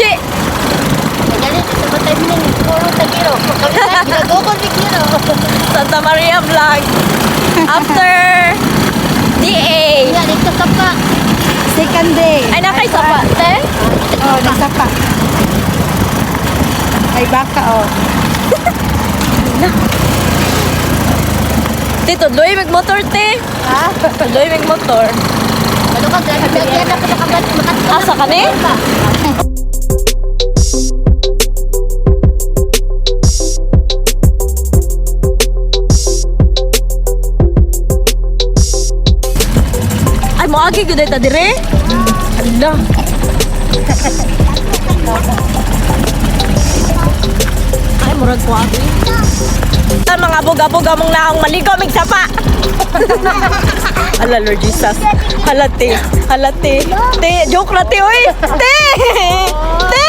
Legit! Santa Maria vlog. After DA. Second day. Ay, nakay sapa. Te? Oh, nagsapa. Ay, baka, oh. Te, tuloy mag-motor, te. Ha? Tuloy mag-motor. Asa ka ni? Ay, moagi gud ta dire. Hala. Ay, murag ko agi. Tan mga abog-abog among naong maligo mig sapa. Hala, Lord Jesus. Hala, te. Hala, te. Te, joke na, te, oy. Te! Te!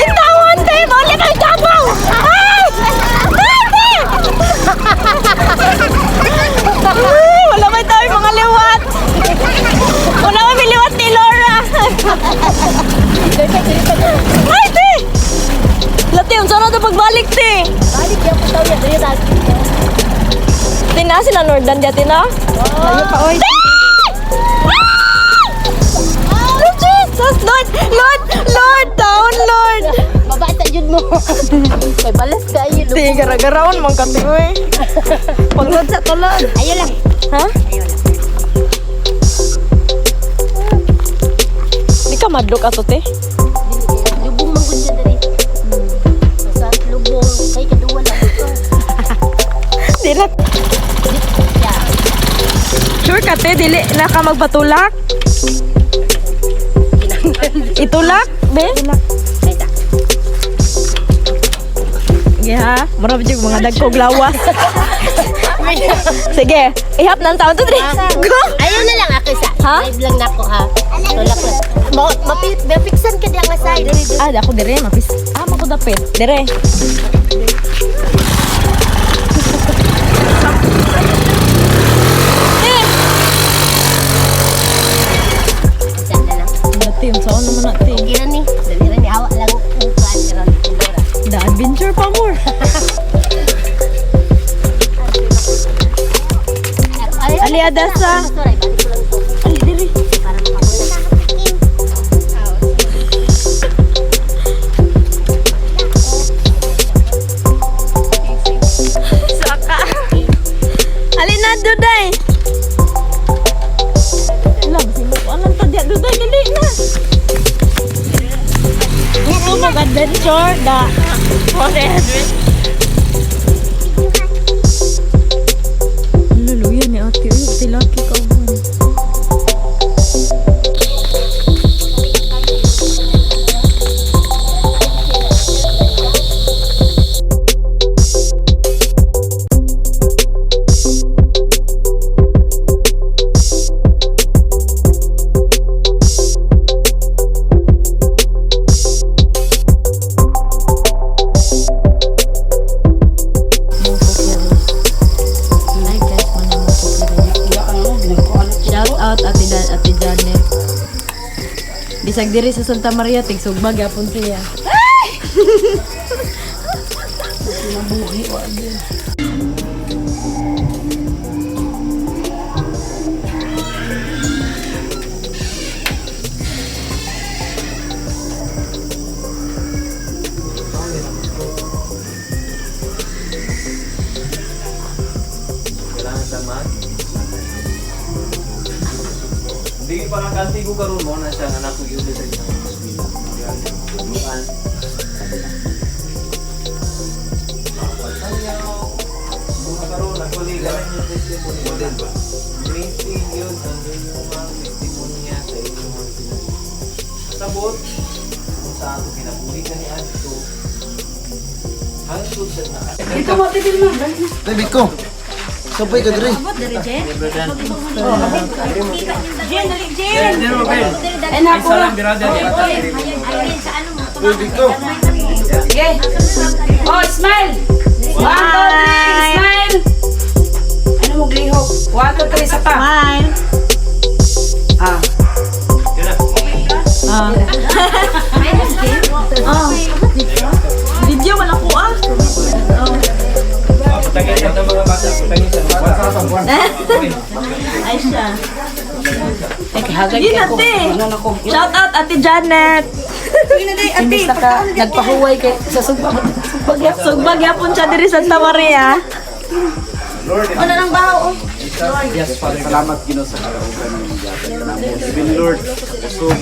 Itawan, te! Balik ang tabaw! Ay! Ay, te! Ay, wala may tayo mga liwat. Wala may liwat ni Laura. Ay, te! Lati, ang sana na pagbalik, te. Tina, sila Nordan dyan, Tina? Layo pa, oy. Oh, Jesus! Lord! Lord! Lord! Down, Lord! Mabata yun mo. May balas ka yun. Di, gara-garaon mong katiwi. Paglod sa tulad. Ayaw lang. Ha? Di ka madlok ato, te? Lubong manggod dyan dari. Sa lubong. Kay kaduwa lang ito. Di na. Sure ka, te? Dili na ka magpatulak? Itulak, be? Ay, ta. Sige ha, marami yung mga dagkog lawas. Sige, ihap ng taon to, Go! Ayaw na lang ako sa. Ha? Live lang na ako ha. Tulak lang. Mapiksan ka diyan nga side. Ah, ako dire, mapis. Ah, makudapit. Dire. Diyan na lang. Natin, saan naman natin? Kira ni. Dalira ni. Hawa lang. Kuhan. Karoon. The adventure pa more. Ali adasa. Ali dire. Para makapunta. Saka. Ali na duday. Lang sino ko anong tadya duday dili na. Puro mag-adventure da. Hallelujah ni ate. Uy, tilaki ka ba? Shout out Ate Janet. Bisag diri sa Santa Maria tigsugba gyapon siya. Kailangan taman. Hindi parang kanti ko karon mo na siya nga nato gyud sa isang hospital. Duduan. Mga karon nagkuligan yung testimony model ba? Printing yun ang inyong mga testimonya sa inyong mga sinabi. Sabot kung sa ato kinabuhikan ni Adto. Hangtod sa na. Ito mo, titin mo. Baby ko. Sabay ka diri. Baby ko. Sige. Oh, smile. 1, 2, 3, smile. Ano mo glihok? 1, 2, 3, sapa. Smile. Ah. Yun na. Ah. Ay siya. Hagay Yun ka ko. ate. Ano ko? Shout out Ate Janet. Imbis na ka nagpahuway kay sa sugbag. Sugbag yapon siya diri Santa Maria. Ano nang bahaw? Yes, Father, salamat Ginoo sa kalaugan ng magyatag ka namo. Even Lord, usog.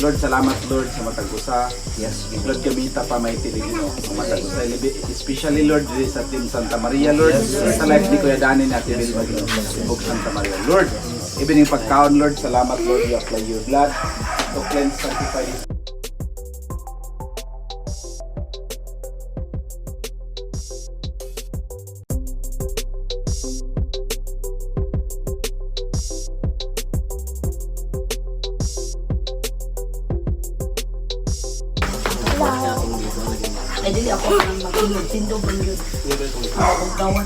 Lord, salamat Lord sa matag-usa. Yes, Lord, gamita pa may tili Ginoo sa matag-usa. Especially Lord, diri sa Team Santa Maria, Lord. Sa life ni Kuya Dani natin Bilba Ginoo sa Sibog Santa Maria. Lord, even yung pagkaon Lord, salamat Lord, you apply your blood to cleanse, sanctify this. Ay dili ako nang magtinod tindog man yun. Ang kawan.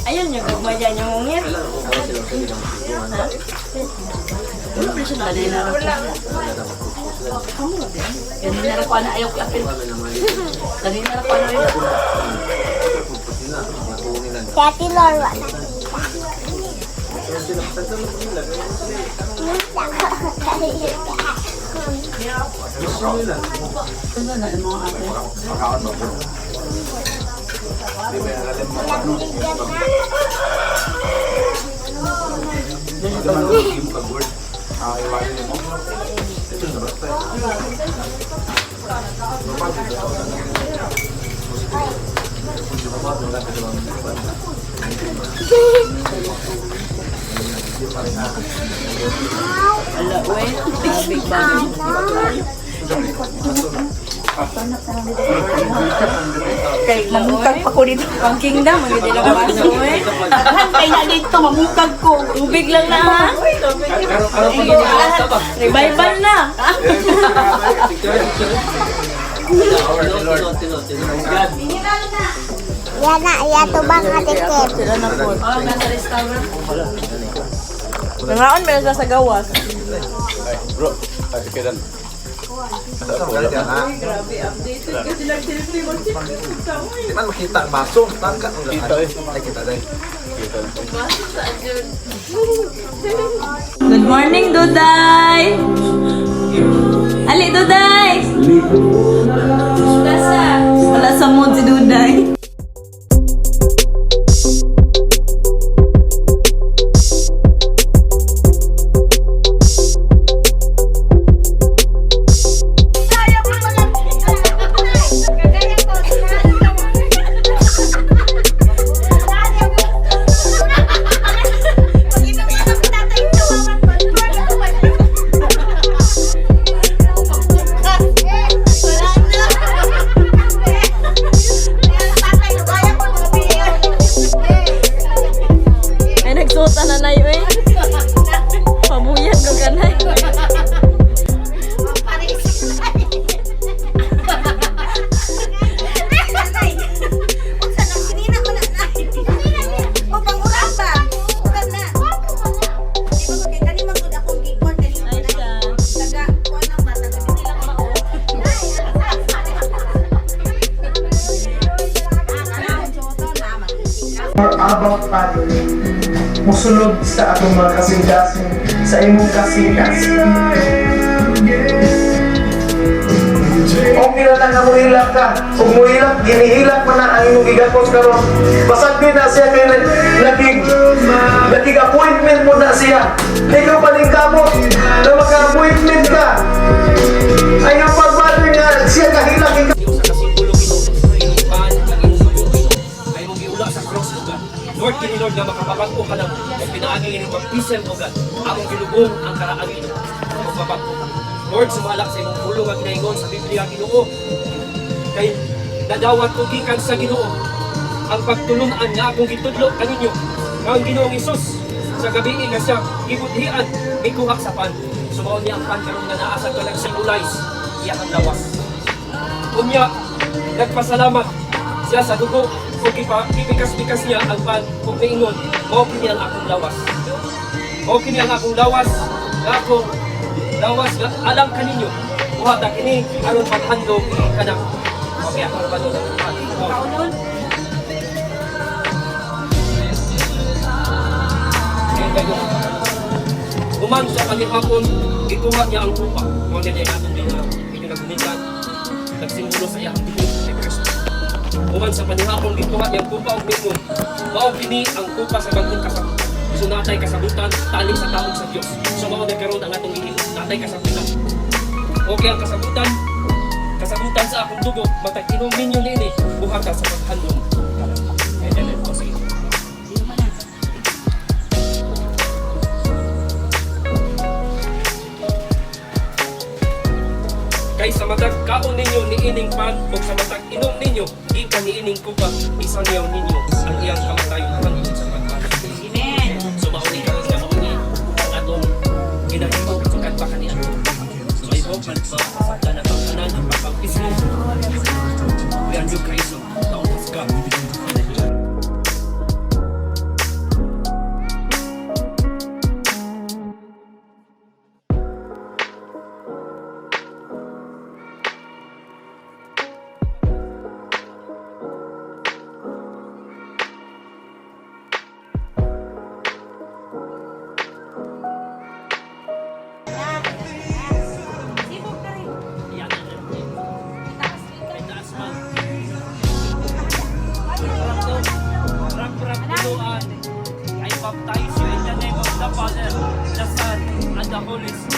Ayun yung gumaya niya mong ngit. Kanina ra ko na ayaw ko apil. Kanina ra ko na ayaw. Kati Laura. Ano na yung mga ate? Kay mamungkag pa ko dito. Pang kingdom, ang hindi lang baso eh. Kay na dito, mamungkag ko. Tubig lang na ha. Revival na. Yan na, yato bang atikip. Sila na po. Oh, nasa restaurant. Nangaon meron sa gawas. Bro, kasi kailan? Di man makita ang baso. Tangka ang Kita eh. Ay, kita dahil. Good morning, Duday! Ali, Duday! Wala sa mood si Duday. Ay, nagsuta na na yun eh. Pabuyan ko ka na. Ay, siya. More about family. Musulod sa atong mga kasing-kasing sa imong kasing-kasing. Okay na lang nga muhilak ka. Kung muhilak, ginihilak mo na ang imong gigapos karon. Pasagdi na siya kay naging appointment mo na siya. Ikaw pa rin kamot na maka-appointment ka. Ayaw pagbalik nga siya kahilak ikaw. Lord, kini Lord nga makapapagpo ka lang ang pinaagi ng baptism mo God. Among gilubong ang karaangin ng magpapagpo ka. Lord, sumalak sa imong pulong ang kinaingon sa Biblia Ginoo. Kay nadawat ko gikan sa Ginoo ang pagtulungan nga akong gitudlo kaninyo ang Ginoong Isus sa gabi nga siya gibudhian gikuha sa pan. Sumaon niya ang pan karon nga naa sa kanang symbolized iya ang lawas. Unya nagpasalamat siya sa dugo ug gipikas-pikas niya ang pan ug niingon, mao kini ang akong lawas. Mao kini ang akong lawas, nga akong lawas nga alang kaninyo. Buhat kini aron paghandog kanang okay ako ba do Uman sa kanihapon, ikuha niya ang kupa. Mga ganyan natin din na ipinagunitan. Nagsimbolo sa iyang tingin ni Kristo. Uman sa kanihapon, ikuha niya ang kupa o mingon. Mao kini ang kupa sa bagong kasabutan. So natay kasabutan, tali sa taong sa Diyos. So mao nagkaroon ang atong ihip. Natay kasabutan. Okay ang kasabutan. Kasabutan sa akong dugo. Matag inom ninyo nini. Buhata sa paghandong. Kay sa matag kaon ninyo niining pan o sa matag inom ninyo gikan niining kupa isang yaw ninyo ang iyang kamatayon hanggang sa pagpatay. Amen. So mauni karon nga mauni ang atong ginahimong sugad pa kaniya. So I hope sa na ang tanan ang pagpapisiyo. We are new Christ. Taos ka. I baptize you in the name of the Father, the Son, and the Holy Spirit.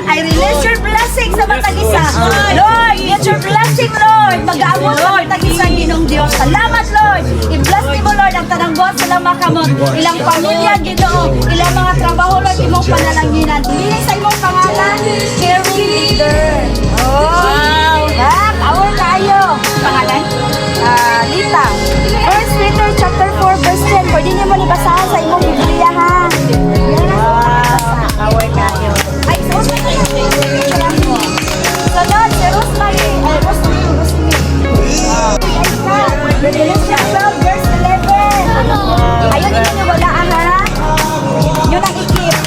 I release your blessing sa matag isa. Lord, get your blessing, Lord. Mag-aamon sa matag isa, Ginong Diyos. Salamat, Lord. I-bless mo, Lord, ang tanang buwan sa makamot. Ilang pamilya, Ginoo. Ilang mga trabaho, Lord, imong panalanginan. Dili sa imong pangalan, cheerleader. Wow. Power tayo. Pangalan? Lita. 1 Peter chapter 4 verse 10. Pwede niyo mo nibasahan sa imong Biblia, ha? Power tayo. Ay, sunod, si Rosemary. Ay, Rosemary. Revelation 12 verse 11. Ayun, hindi nyo wala, ha? Yun ang ikip.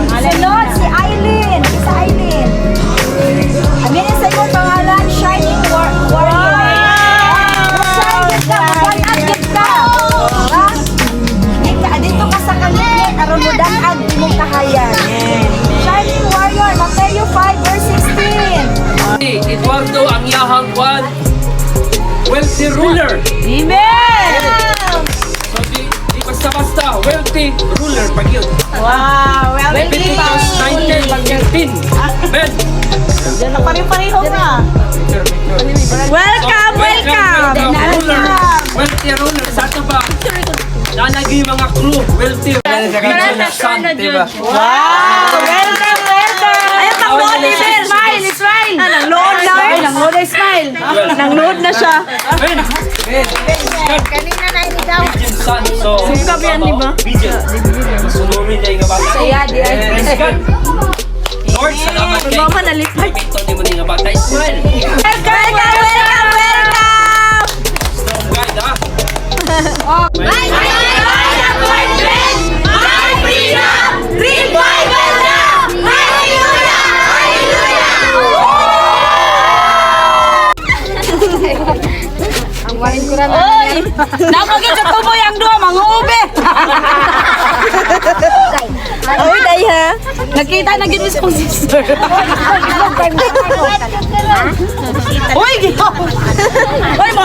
Sunod, si Aileen. Isa Aileen. Aminin sa imong pangalan, Shining Warrior. Shine ka, one-up ka. Dito ka sa kaligid, aron mo danag mong wealthy ruler. Amen! So di basta-basta, wealthy ruler pag yun. Wow, Leviticus 19 pag 13. Amen. Pare-pareho nga. Welcome, welcome! Ruler. Wealthy ruler. Sa ato ba? Nalagi mga crew. Wealthy. Region na son, diba? Wow! Welcome, welcome! Ayun, pang-load ni Ben! Smile, smile. Nang-load na eh! Nang-load ay smile. Nang-load na siya. Amen. Kanina na ini daw. Region son. So, Sungkap yan, di ba? Region. Sunurin niya yung bata. Saya, di ay. Praise God. Lord, salamat kay Mama, nalipay. Pito ni mo nga bata. Smile. Welcome, welcome, welcome! Strong guide, ha? Oy! Napagin sa tubo yung duwa, mga ube! Oy, day ha? Nakita na ginis kong sister. Uy, giyaw! Uy, mo!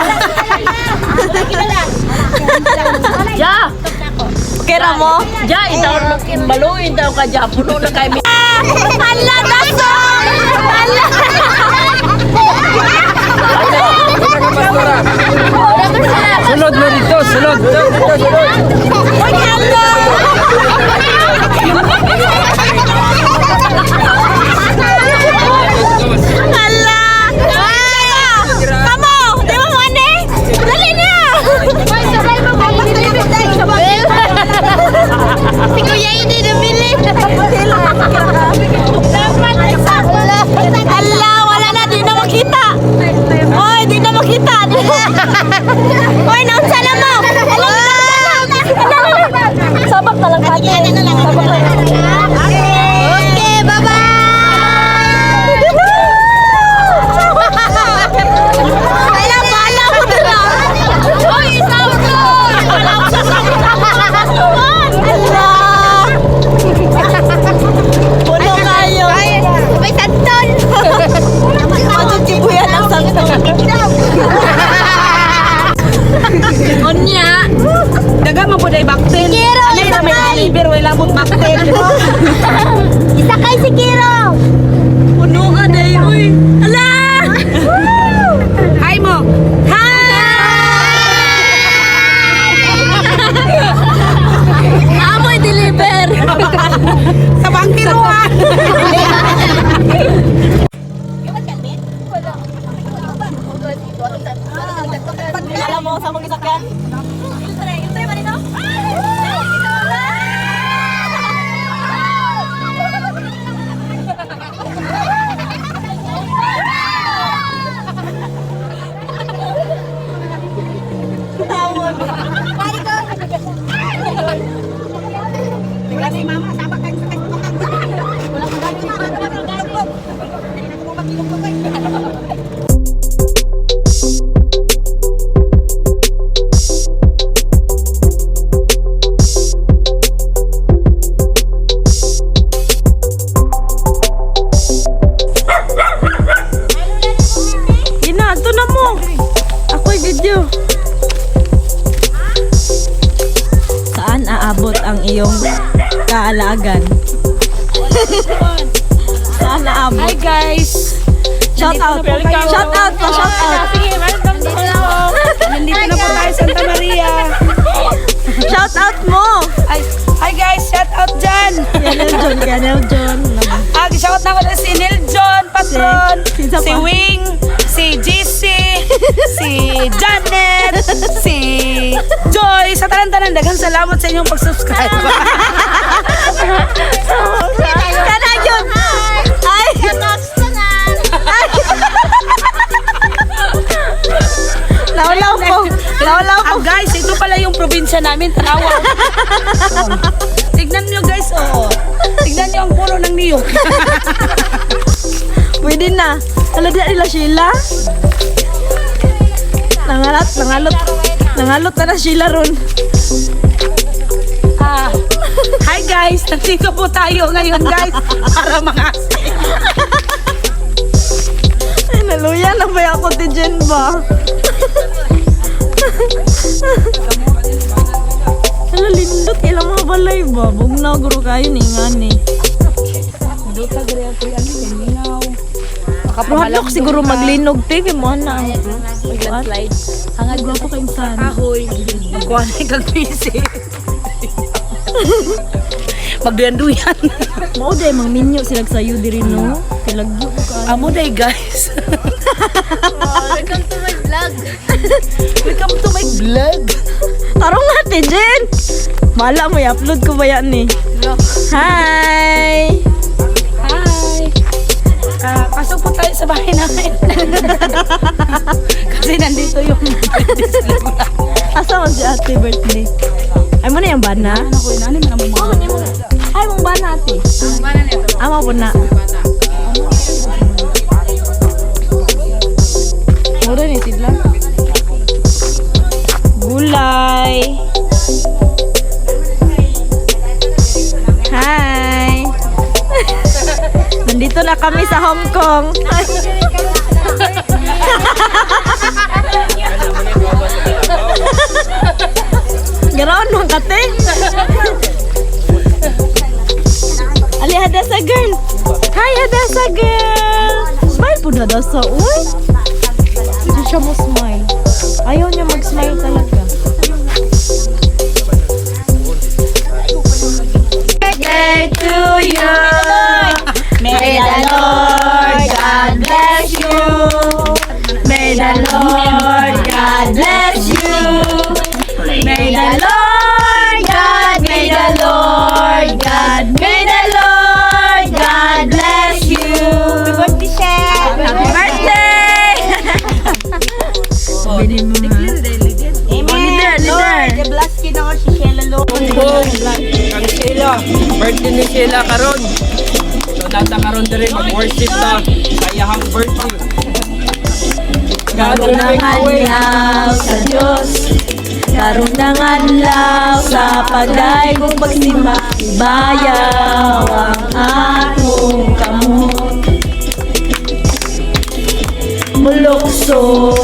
Ja! Kira mo? Ja, itaw baluin daw ka ja. Puno na kay mi. Hala, daso! Hala! Sunod mo dito, sunod. Uy, hala! Hala! Kamu! Di mo mo ane? Dali na! Sabay mo ba? Si Kuya hindi nabili. Hala! Wala na! Di na makita! Oy! Di na makita! Oy! Naunsa na mo! Sabak na lang kami. Sabak na lang. Okay, bye-bye. Kaya pala mo na! Oy! Isaw ko! Wala ko sa sakit! Hala! Puno kayo! May santol. Matong kibuyan ang santol. Onya! Daga mo po dahil baktin. Kiro, Alay na may liver, wala mong baktin. Isakay si Kiro. Puno ka dahil, uy! Hala! Hi mo! Amoy deliver! Sa bangkiruan! Alam mo sa mga sakyan? Yung ba nito? Ginado na mo! Ako'y video. Saan aabot ang iyong kaalagan? Saan aabot? Hi guys! Shout out! Shout out! Shout out! Sige, welcome to hello. Nandito na po tayo Santa Maria. Shout out mo! Hi guys, shout out dyan. Ganel John. Shout out na ko si Neil John, patron, Sino si pa? Wing, si GC, si Janet, si Joy. Sa tanan-tanan, daghang salamat sa inyong pag-subscribe. Kana yun! Ay! Laulaw ko! Laulaw ko! Guys, ito pala yung probinsya namin, Tanawa. Tignan nyo guys, oh. Tignan nyo ang puno ng niyog. Pwede na. Hala di nila Sheila. Nangalot na Sheila ron. Hi guys, nandito po tayo ngayon guys para mga Ay, naluya na ba ako ti Jen ba? Hala, lindot. Ilang mga balay ba? Bugnaw, guro kayo ni nga ni. Roadlock siguro maglinog te kay mo na. Maglandslide. Hangad ko po kay insan. Kahoy. Magkuha na kag busy. Magduyan-duyan. Mo day mang minyo sila sayo diri no. Kilagyo ko ka. Amo day guys. Welcome to my vlog. Welcome to my vlog. Tarong natin, Jen. Mala mo i-upload ko ba yan eh. Hi. Pasok po tayo sa bahay namin. Kasi nandito yung Asa mo si ate birthday? Ay mo na yung bana? ano ko inani man mo. Ay mong bana ate. Ama po na. Mura ni sila. Gulay. Hi. Nandito na kami sa Hong Kong. Garaon mo kate. Ali Hadasa girl. Hi Hadasa girl. Smile po na Hadasa. Uy. Hindi siya mo smile. Ayaw niya mag-smile talaga. Birthday to you. May the Lord God bless you. May the Lord God bless you. May the Lord God, may the Lord God, may the Lord God bless you. Happy birthday, Chef. Happy birthday. Amen. Lord, bless you na si Sheila, Lord. Kang Sheila, birthday ni Sheila karon. So nata karon diri mag-worship ta sa iyang birthday. Karunangan law sa Diyos, karunangan law sa pagdaigong pagsima, bayaw ang atong kamot. Mulokso,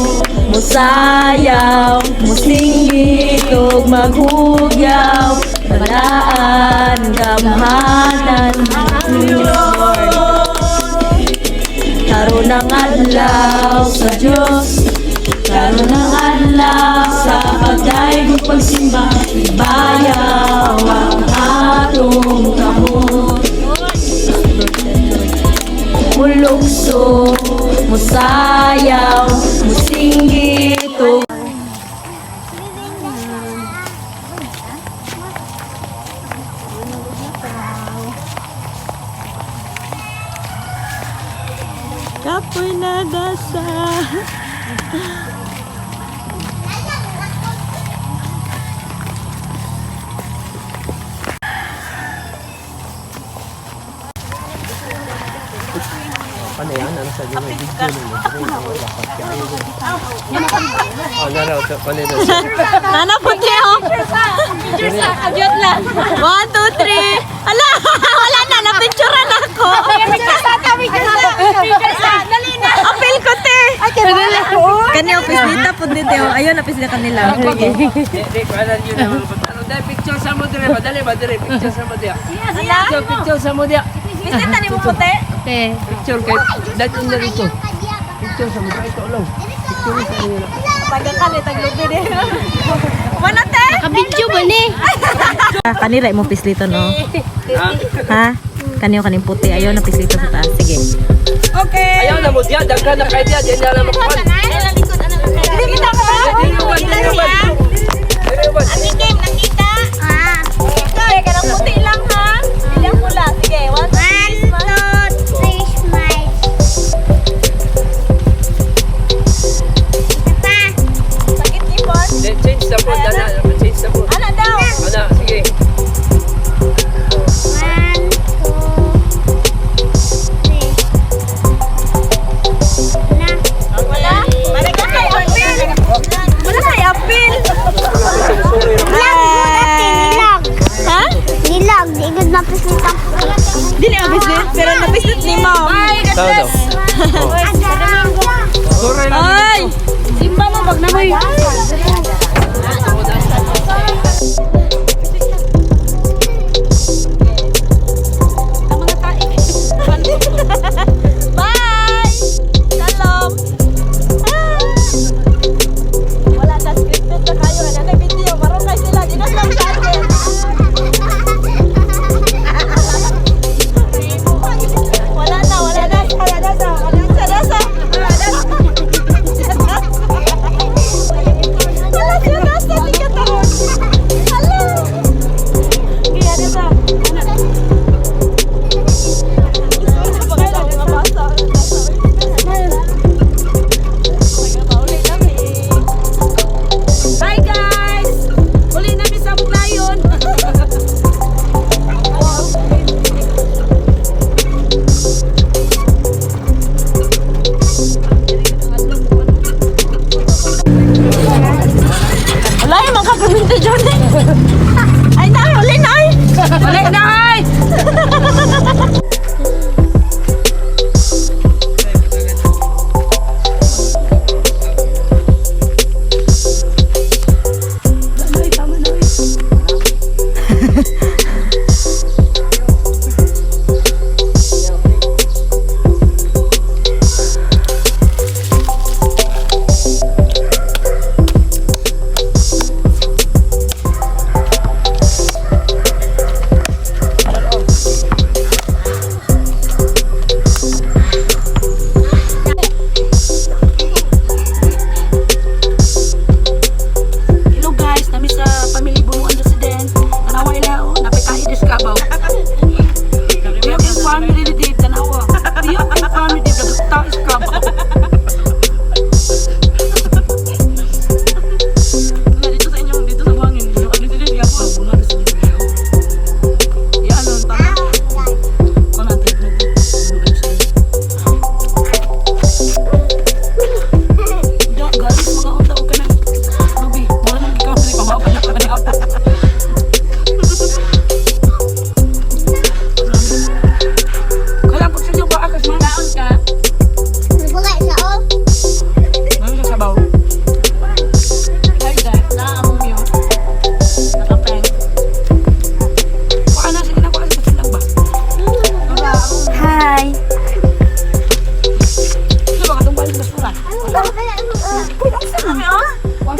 musayaw, musinggit ug maghugyaw, balaan gamhanan karunangan law sa Diyos, karunangan law sa pagdaigong pagsimba, bayaw ang atong kamot. Mulukso, musayaw, musinggit ug kapoy na dasa. Ano yan? Ano sa inyo? Video mo. Oh, naraw. Kanina. Nana po tayo. Agyot lang. 1, 2, 3. Ala, wala na. Napicturean ako. Dali na. Apil ko, te. Kani office dito po dito. Ayun, office na kanila. Picture sa mo dire. Madali. Picture sa mo dire. Ala. Picture sa mo dire. Bisita ni mo po, te. Picture kay datin na rito. Picture sa mo dire. Ito lang. Picture sa mo dire. Tagakali, taglubi din. Mana, te? Kabidyo ba ni? Kanira mo pislito, no? Ha? Kaniyo kaning puti. Ayaw na pislito sa taas. Sige. Okay. Ayaw na mo diya. Dagka na kay diya. Diyan na lang makapan. Hindi kita ka ba? Game, nakita? Okay, kanang puti lang, ha? Ilang pula. Sige, 1, 2, 3, smile. Sakit ipon? Change sa po. Change sa po. Ano daw? Ana, sige. Wala? Wala ka kay apil. Wala kay apil. Ha? Nilag, di good mapislit ang Dili ang business, pero napislit ni mo. Tao daw. Agad. Sorry lang. Ay! Simba mo pag namoy.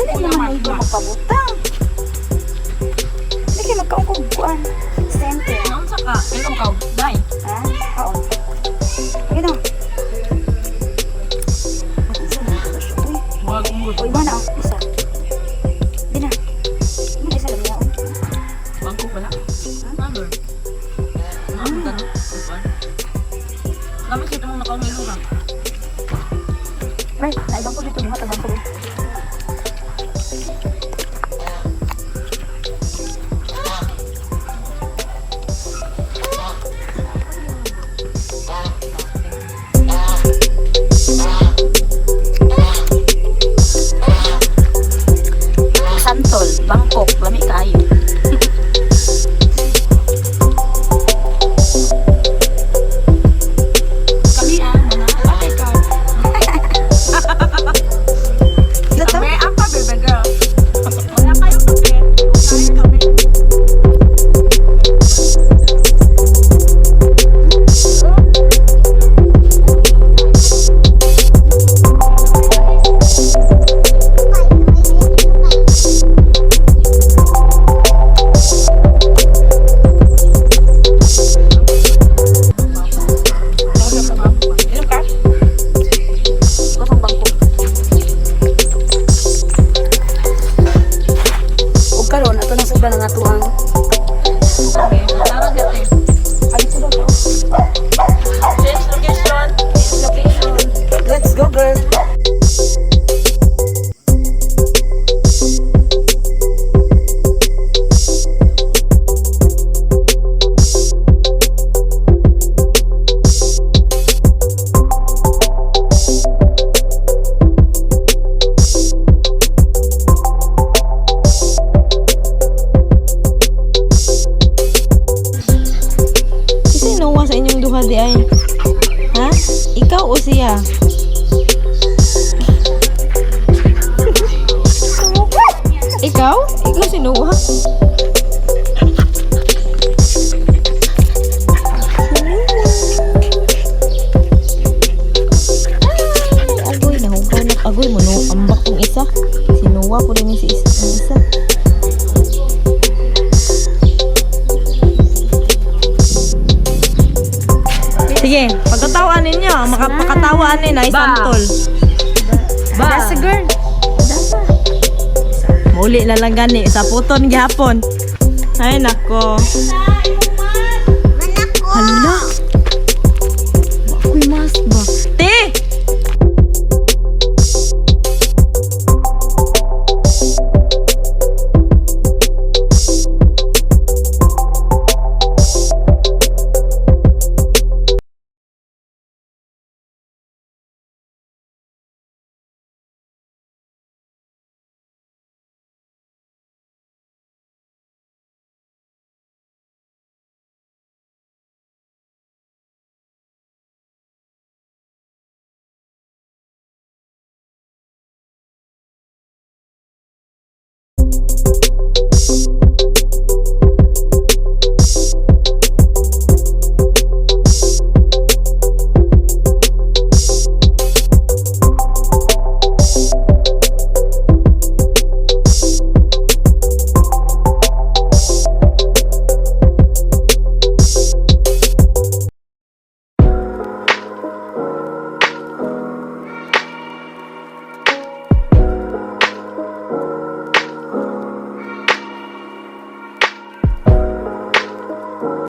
Dili naman ito magpabutang. Hindi kayo magkaungkubuan. Sente. Ano sa ka? Ilong ka. Dai. Ha? Oo. Sige na. Wag mo. O, iba na. Isa. Di na. Ano isa lang yan? Bangko pala. Ano? Ano ba? Kami kita mo nakangilong ka. Right. Naibang ko dito. Mga tabang ko dito. Santol, Bangkok, lami kayo. Kami mga ate ka. Ito? May apa baby girl. Wala kayo kape. Kaya kami. Inom ka? Kosong Bangkok. Huwag karoon, ito na sobra ng atuang. Tara gati. Ay, ito daw. Change location. Change location. Let's go, girl. Sino sa inyong duha di ay? Ha? Ikaw o siya? Ikaw? Ikaw sinuha? Ay, agoy, nahugaw na. Agoy mo, no? Ambak kong isa. Sinuha ko din si isa. Sige, pagkatawaan ninyo, makapakatawaan ninyo ay santol. That's a girl. Muli na lang gani sa puton gihapon. Ay nako. Hala,